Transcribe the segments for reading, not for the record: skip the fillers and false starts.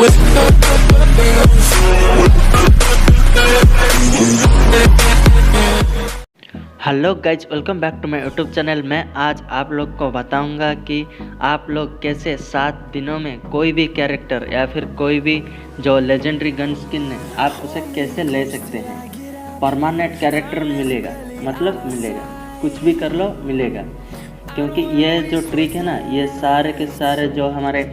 Hello guys, welcome back to my YouTube channel. मैं आज आप लोग को बताऊंगा कि आप लोग कैसे 7 दिनों में कोई भी कैरेक्टर या फिर कोई भी जो लेजेंडरी गन स्किन है आप उसे कैसे ले सकते हैं। परमानेंट कैरेक्टर मिलेगा, मतलब मिलेगा, कुछ भी कर लो मिलेगा। क्योंकि ये जो ट्रिक है ना, ये सारे के सारे जो हमारे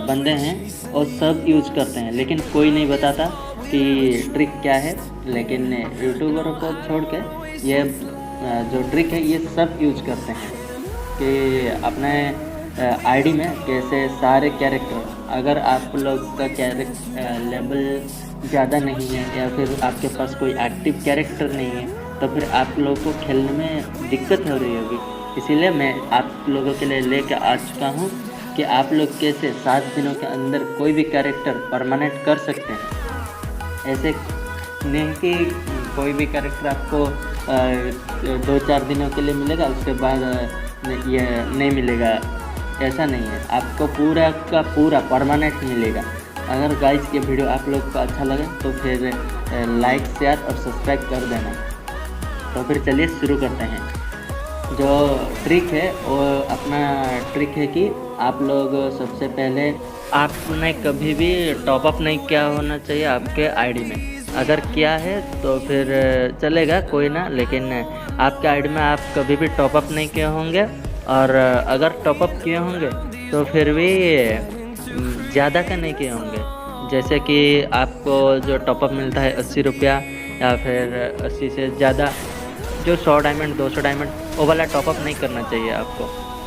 बंदे हैं वो सब यूज करते हैं, लेकिन कोई नहीं बताता कि ट्रिक क्या है। लेकिन यूट्यूबरों को छोड़ के ये जो ट्रिक है ये सब यूज करते हैं कि अपने आईडी में कैसे सारे कैरेक्टर, अगर आप लोग का कैरेक्टर लेवल ज़्यादा नहीं है या फिर आपके पास कोई एक्टिव कैरेक्टर नहीं है तो फिर आप लोग को खेलने में दिक्कत हो रही होगी। इसीलिए मैं आप लोगों के लिए लेकर आ चुका हूँ कि आप लोग कैसे 7 दिनों के अंदर कोई भी कैरेक्टर परमानेंट कर सकते हैं। ऐसे नहीं कि कोई भी कैरेक्टर आपको 2-4 दिनों के लिए मिलेगा उसके बाद ये नहीं मिलेगा, ऐसा नहीं है। आपको पूरा का पूरा परमानेंट मिलेगा। अगर गाइस ये वीडियो आप लोग को अच्छा लगे तो फिर लाइक, शेयर और सब्सक्राइब कर देना। तो फिर चलिए शुरू करते हैं। जो ट्रिक है वो अपना ट्रिक है कि आप लोग सबसे पहले आपने कभी भी टॉपअप नहीं किया होना चाहिए आपके आईडी में। अगर किया है तो फिर चलेगा, कोई ना, लेकिन आपके आईडी में आप कभी भी टॉपअप नहीं किए होंगे। और अगर टॉपअप किए होंगे तो फिर भी ज़्यादा का नहीं किए होंगे। जैसे कि आपको जो टॉपअप मिलता है 80 रुपया या फिर 80 से ज़्यादा, जो 100 डायमंड 200 डायमंड, वो वाला टॉपअप नहीं करना चाहिए आपको।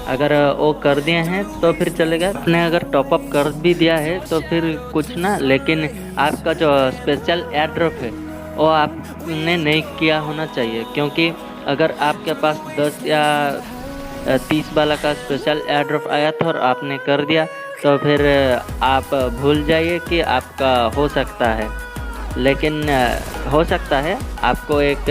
अगर वो कर दिए हैं तो फिर चलेगा। आपने अगर टॉपअप कर भी दिया है तो फिर कुछ ना, लेकिन आपका जो स्पेशल एयर ड्रॉप है वो आपने नहीं किया होना चाहिए। क्योंकि अगर आपके पास 10 या 30 वाला का स्पेशल एयर ड्रॉप आया था और आपने कर दिया तो फिर आप भूल जाइए कि आपका हो सकता है। लेकिन हो सकता है आपको एक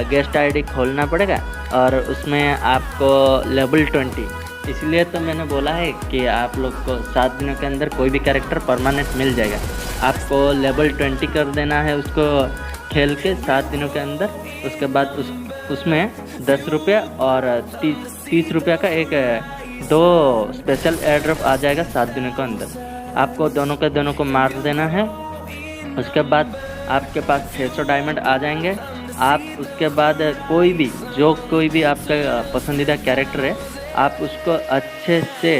गेस्ट आईडी खोलना पड़ेगा और उसमें आपको लेवल 20, इसलिए तो मैंने बोला है कि आप लोग को 7 दिनों के अंदर कोई भी कैरेक्टर परमानेंट मिल जाएगा। आपको लेवल 20 कर देना है उसको खेल के 7 दिनों के अंदर। उसके बाद उसमें 10 रुपया और 30 रुपया का एक 2 स्पेशल एयर ड्रॉप आ जाएगा 7 दिनों के अंदर। आपको दोनों के दोनों को मार देना है। उसके बाद आपके पास 600 डायमंड आ जाएंगे। आप उसके बाद कोई भी आपका पसंदीदा कैरेक्टर है आप उसको अच्छे से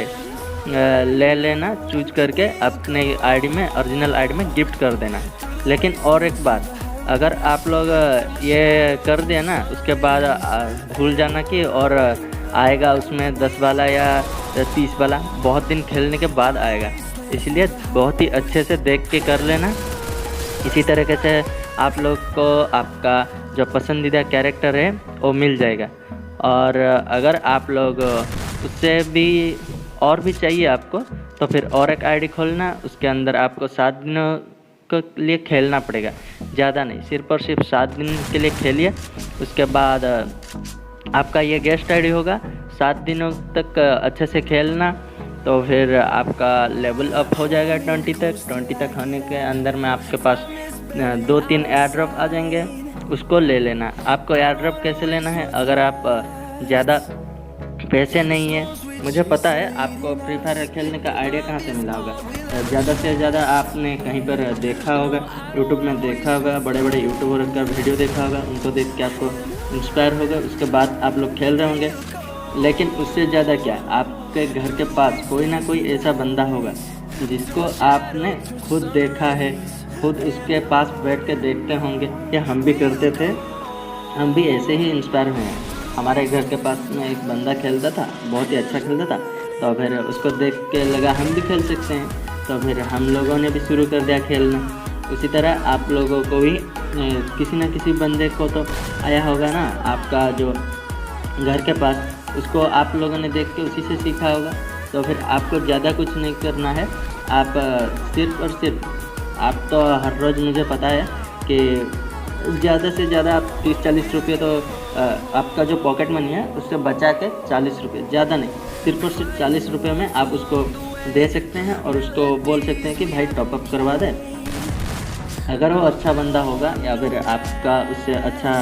ले लेना, चूज करके अपने आईडी में, ओरिजिनल आईडी में गिफ्ट कर देना। लेकिन और एक बात, अगर आप लोग ये कर दिया ना उसके बाद भूल जाना कि और आएगा उसमें 10 वाला या 30 वाला, बहुत दिन खेलने के बाद आएगा। इसलिए बहुत ही अच्छे से देख के कर लेना। इसी तरीके से आप लोग को आपका जो पसंदीदा कैरेक्टर है वो मिल जाएगा। और अगर आप लोग उससे भी और भी चाहिए आपको तो फिर और एक आईडी खोलना। उसके अंदर आपको 7 दिनों के लिए खेलना पड़ेगा, ज़्यादा नहीं, सिर्फ और सिर्फ 7 दिन के लिए खेलिए। उसके बाद आपका ये गेस्ट आईडी होगा। 7 दिनों तक अच्छे से खेलना तो फिर आपका लेवल अप हो जाएगा 20 तक होने के अंदर में आपके पास 2-3 एयर ड्रॉप आ जाएंगे, उसको ले लेना। आपको एयर ड्रॉप कैसे लेना है, अगर आप ज़्यादा पैसे नहीं है, मुझे पता है आपको फ्री फायर खेलने का आइडिया कहाँ से मिला होगा। ज़्यादा से ज़्यादा आपने कहीं पर देखा होगा, यूट्यूब में देखा होगा, बड़े बड़े यूट्यूबर का वीडियो देखा होगा, उनको देख के आपको इंस्पायर होगा, उसके बाद आप लोग खेल रहे होंगे। लेकिन उससे ज़्यादा क्या, आपके घर के पास कोई ना कोई ऐसा बंदा होगा जिसको आपने खुद देखा है, खुद उसके पास बैठ के देखते होंगे कि हम भी करते थे, हम भी ऐसे ही इंस्पायर हुए हैं। हमारे घर के पास में एक बंदा खेलता था, बहुत ही अच्छा खेलता था, तो फिर उसको देख के लगा हम भी खेल सकते हैं, तो फिर हम लोगों ने भी शुरू कर दिया खेलना। उसी तरह आप लोगों को भी किसी न किसी बंदे को तो आया होगा ना आपका जो घर के पास, उसको आप लोगों ने देख के उसी से सीखा होगा। तो फिर आपको ज़्यादा कुछ नहीं करना है। आप सिर्फ और सिर्फ, आप तो हर रोज़ मुझे पता है कि ज़्यादा से ज़्यादा आप 30-40 रुपये तो आपका जो पॉकेट मनी है उससे बचा के 40 रुपये, ज़्यादा नहीं, सिर्फ और सिर्फ 40 रुपये में आप उसको दे सकते हैं और उसको बोल सकते हैं कि भाई टॉपअप करवा दे। अगर वो अच्छा बंदा होगा या फिर आपका उससे अच्छा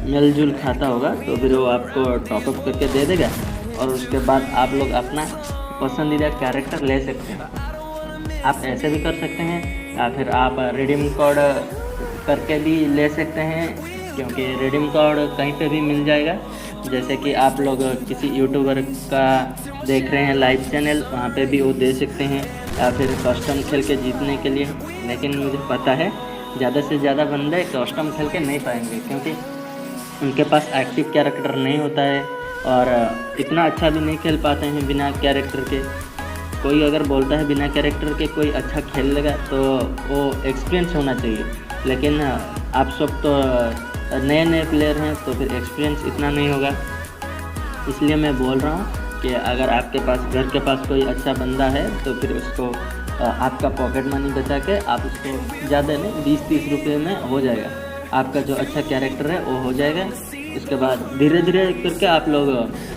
मिलजुल खाता होगा तो फिर वो आपको टॉपअप करके दे देगा और उसके बाद आप लोग अपना पसंदीदा कैरेक्टर ले सकते हैं। आप ऐसे भी कर सकते हैं या फिर आप रिडीम कोड करके भी ले सकते हैं, क्योंकि रिडीम कोड कहीं पे भी मिल जाएगा। जैसे कि आप लोग किसी यूट्यूबर का देख रहे हैं लाइव चैनल, वहाँ पे भी वो दे सकते हैं, या फिर कस्टम खेल के जीतने के लिए। लेकिन मुझे पता है ज़्यादा से ज़्यादा बंदे कस्टम खेल के नहीं पाएंगे, क्योंकि उनके पास एक्टिव कैरेक्टर नहीं होता है और इतना अच्छा भी नहीं खेल पाते हैं बिना कैरेक्टर के। कोई अगर बोलता है बिना कैरेक्टर के कोई अच्छा खेल लेगा तो वो एक्सपीरियंस होना चाहिए, लेकिन आप सब तो नए नए प्लेयर हैं तो फिर एक्सपीरियंस इतना नहीं होगा। इसलिए मैं बोल रहा हूँ कि अगर आपके पास घर के पास कोई अच्छा बंदा है तो फिर उसको आपका पॉकेट मनी बचा के आप उसको ज़्यादा नहीं 20-30 रुपये में हो जाएगा, आपका जो अच्छा कैरेक्टर है वो हो जाएगा। उसके बाद धीरे धीरे करके आप लोग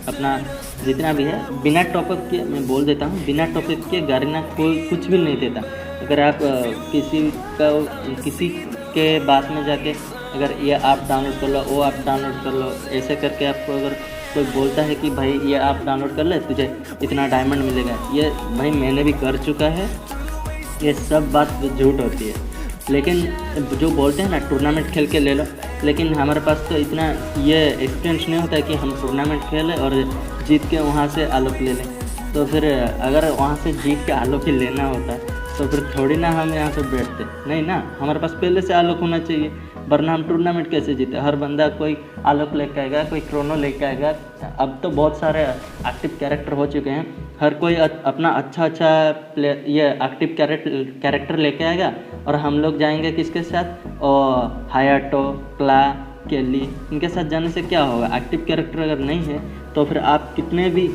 अपना जितना भी है बिना टॉपअप के, मैं बोल देता हूँ, बिना टॉपअप के गारीना कोई कुछ भी नहीं देता। अगर आप किसी के बात में जाके अगर ये ऐप डाउनलोड कर लो, वो ऐप डाउनलोड कर लो, ऐसे करके आपको अगर कोई बोलता है कि भाई ये ऐप डाउनलोड कर ले तुझे इतना डायमंड मिलेगा, ये भाई मैंने भी कर चुका है, ये सब बात झूठ होती है। लेकिन जो बोलते हैं ना टूर्नामेंट खेल के ले लो, लेकिन हमारे पास तो इतना ये एक्सपीरियंस नहीं होता है कि हम टूर्नामेंट खेलें और जीत के वहाँ से आलोक ले लें। तो फिर अगर वहाँ से जीत के आलोक ही लेना होता है तो फिर थोड़ी ना हम यहाँ पे बैठते, नहीं ना, हमारे पास पहले से आलोक होना चाहिए, वरना हम टूर्नामेंट कैसे जीते। हर बंदा कोई आलोक लेके आएगा, कोई क्रोनो लेके आएगा। अब तो बहुत सारे एक्टिव कैरेक्टर हो चुके हैं, हर कोई अपना अच्छा प्लेयर ये एक्टिव कैरेक्टर लेके आएगा और हम लोग जाएंगे किसके साथ, और हायाटो, क्ला, केली, इनके साथ जाने से क्या होगा। एक्टिव कैरेक्टर अगर नहीं है तो फिर आप कितने भी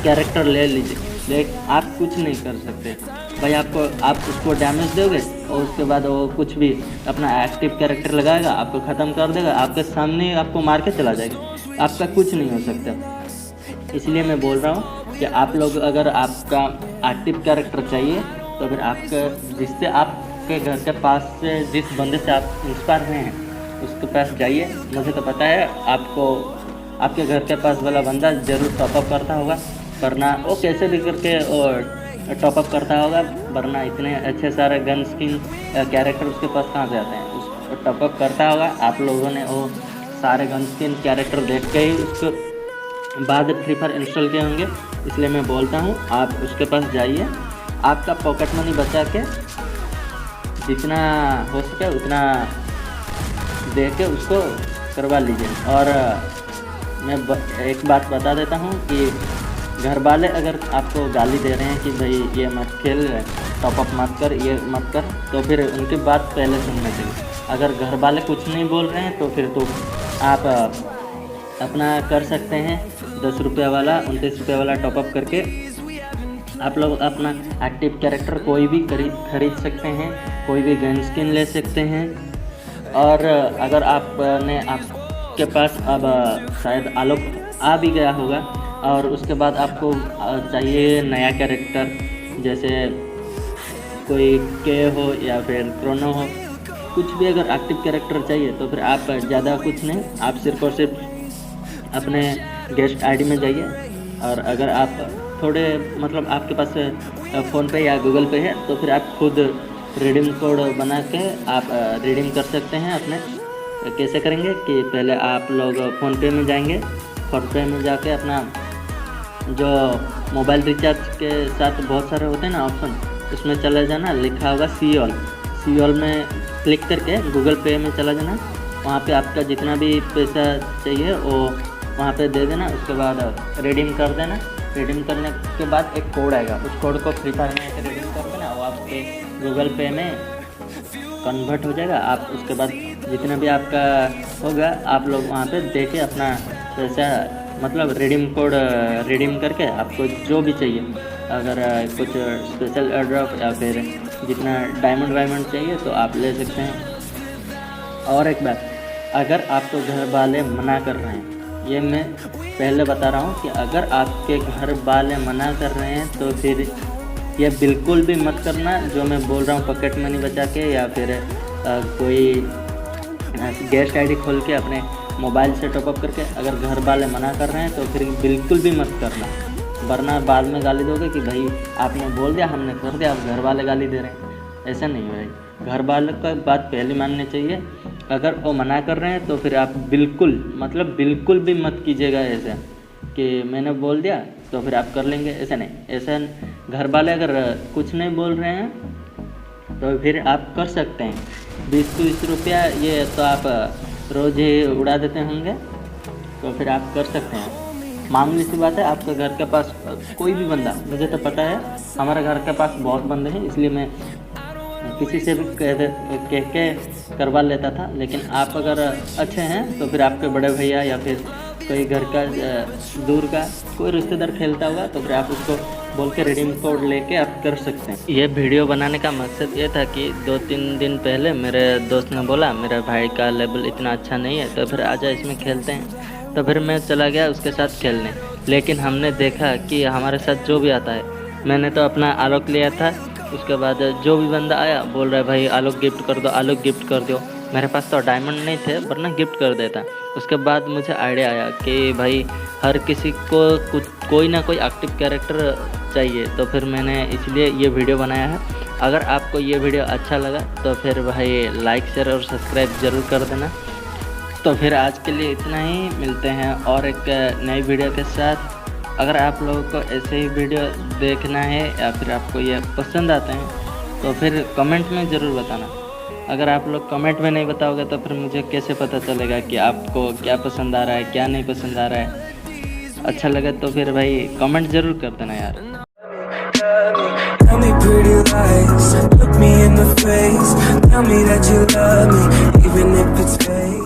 कैरेक्टर ले लीजिए, लेकिन आप कुछ नहीं कर सकते भाई। आप उसको डैमेज दोगे और उसके बाद वो कुछ भी अपना एक्टिव कैरेक्टर लगाएगा, आपको ख़त्म कर देगा, आपके सामने आपको मार के चला जाएगा, आपका कुछ नहीं हो सकता। इसलिए मैं बोल रहा हूँ कि आप लोग अगर आपका एक्टिव कैरेक्टर चाहिए तो फिर आपका जिससे आपके घर के पास से जिस बंदे से आप इंस्पायर हुए हैं उसके पास जाइए। मुझे तो पता है आपको आपके घर के पास वाला बंदा ज़रूर टॉपअप करता होगा, वरना वो कैसे भी करके और टॉपअप करता होगा, वरना इतने अच्छे सारे गन स्किन कैरेक्टर उसके पास कहाँ से आते हैं। उसको टॉपअप करता होगा, आप लोगों ने वो सारे गन स्किन कैरेक्टर देख के ही उसको बाद फ्री फायर इंस्टॉल किए होंगे। इसलिए मैं बोलता हूँ आप उसके पास जाइए, आपका पॉकेट मनी बचा के जितना हो सके उतना दे के उसको करवा लीजिए। और मैं एक बात बता देता हूँ कि घर वाले अगर आपको गाली दे रहे हैं कि भाई ये मत खेल, टॉपअप मत कर, ये मत कर, तो फिर उनकी बात पहले सुनना चाहिए। अगर घर वाले कुछ नहीं बोल रहे हैं तो फिर तो आप अपना कर सकते हैं 10 रुपये वाला 29 रुपये वाला टॉपअप करके आप लोग अपना एक्टिव कैरेक्टर कोई भी खरीद सकते हैं, कोई भी गन स्किन ले सकते हैं। और अगर आपके पास अब शायद आलोक आ भी गया होगा और उसके बाद आपको चाहिए नया कैरेक्टर, जैसे कोई के हो या फिर क्रोनो हो, कुछ भी अगर एक्टिव कैरेक्टर चाहिए तो फिर आप ज़्यादा कुछ नहीं, आप सिर्फ और सिर्फ अपने गेस्ट आईडी में जाइए। और अगर आप थोड़े मतलब आपके पास फ़ोनपे या गूगल पे है तो फिर आप खुद रिडीम कोड बना के आप रिडीम कर सकते हैं अपने। कैसे करेंगे कि पहले आप लोग फ़ोनपे में जाएंगे, फ़ोनपे में जाके अपना जो मोबाइल रिचार्ज के साथ बहुत सारे होते हैं ना ऑप्शन, उसमें चले जाना, लिखा होगा सी ऑल में क्लिक करके गूगल पे में चला जाना। वहाँ पे आपका जितना भी पैसा चाहिए वो वहाँ पे दे देना, उसके बाद रिडीम कर देना। रिडीम करने के बाद एक कोड आएगा, उस कोड को फ्री फायर में रिडीम कर देना, वो आपके गूगल पे में कन्वर्ट हो जाएगा। आप उसके बाद जितना भी आपका होगा आप लोग वहाँ पे दे के अपना पैसा मतलब रिडीम कोड रिडीम करके आपको जो भी चाहिए, अगर कुछ स्पेशल एयरड्रॉप या फिर जितना डायमंड वायमंड चाहिए तो आप ले सकते हैं। और एक बात, अगर आपको घर वाले मना कर रहे हैं ये मैं पहले बता रहा हूँ कि अगर आपके घर वाले मना कर रहे हैं तो फिर ये बिल्कुल भी मत करना जो मैं बोल रहा हूँ, पॉकेट मनी बचा के या फिर कोई गेस्ट आईडी खोल के अपने मोबाइल से टॉपअप करके। अगर घर वाले मना कर रहे हैं तो फिर बिल्कुल भी मत करना, वरना बाद में गाली दोगे कि भाई आपने बोल दिया हमने कर दिया, अब घर वाले गाली दे रहे हैं। ऐसा नहीं है भाई, घर वालों का बात पहले माननी चाहिए। अगर वो मना कर रहे हैं तो फिर आप बिल्कुल मतलब बिल्कुल भी मत कीजिएगा ऐसा कि मैंने बोल दिया तो फिर आप कर लेंगे, ऐसा नहीं। ऐसा घर वाले अगर कुछ नहीं बोल रहे हैं तो फिर आप कर सकते हैं। 20-20 रुपया ये तो आप रोज़ ही उड़ा देते होंगे, तो फिर आप कर सकते हैं। मामूली सी बात है, आपका घर के पास कोई भी बंदा, मुझे तो पता है हमारे घर के पास बहुत बंदे हैं, इसलिए मैं किसी से भी कह के करवा लेता था। लेकिन आप अगर अच्छे हैं तो फिर आपके बड़े भैया या फिर कोई घर का दूर का कोई रिश्तेदार खेलता होगा तो फिर आप उसको बोल के रिडीम कोड लेके आप कर सकते हैं। ये वीडियो बनाने का मकसद ये था कि 2-3 दिन पहले मेरे दोस्त ने बोला मेरे भाई का लेवल इतना अच्छा नहीं है तो फिर आजा इसमें खेलते हैं। तो फिर मैं चला गया उसके साथ खेलने, लेकिन हमने देखा कि हमारे साथ जो भी आता है, मैंने तो अपना आलोक लिया था, उसके बाद जो भी बंदा आया बोल रहा है भाई आलोक गिफ्ट कर दो, आलोक गिफ्ट कर दो। मेरे पास तो डायमंड नहीं थे वरना गिफ्ट कर देता। उसके बाद मुझे आइडिया आया कि भाई हर किसी को कोई ना कोई एक्टिव कैरेक्टर चाहिए, तो फिर मैंने इसलिए ये वीडियो बनाया है। अगर आपको ये वीडियो अच्छा लगा तो फिर भाई लाइक शेयर और सब्सक्राइब ज़रूर कर देना। तो फिर आज के लिए इतना ही, मिलते हैं और एक नई वीडियो के साथ। अगर आप लोगों को ऐसे ही वीडियो देखना है या फिर आपको ये पसंद आते हैं तो फिर कमेंट में ज़रूर बताना। अगर आप लोग कमेंट में नहीं बताओगे तो फिर मुझे कैसे पता चलेगा कि आपको क्या पसंद आ रहा है, क्या नहीं पसंद आ रहा है। अच्छा लगे तो फिर भाई कमेंट ज़रूर कर देना यार। Tell me pretty lies, look me in the face, tell me that you love me, even if it's fake.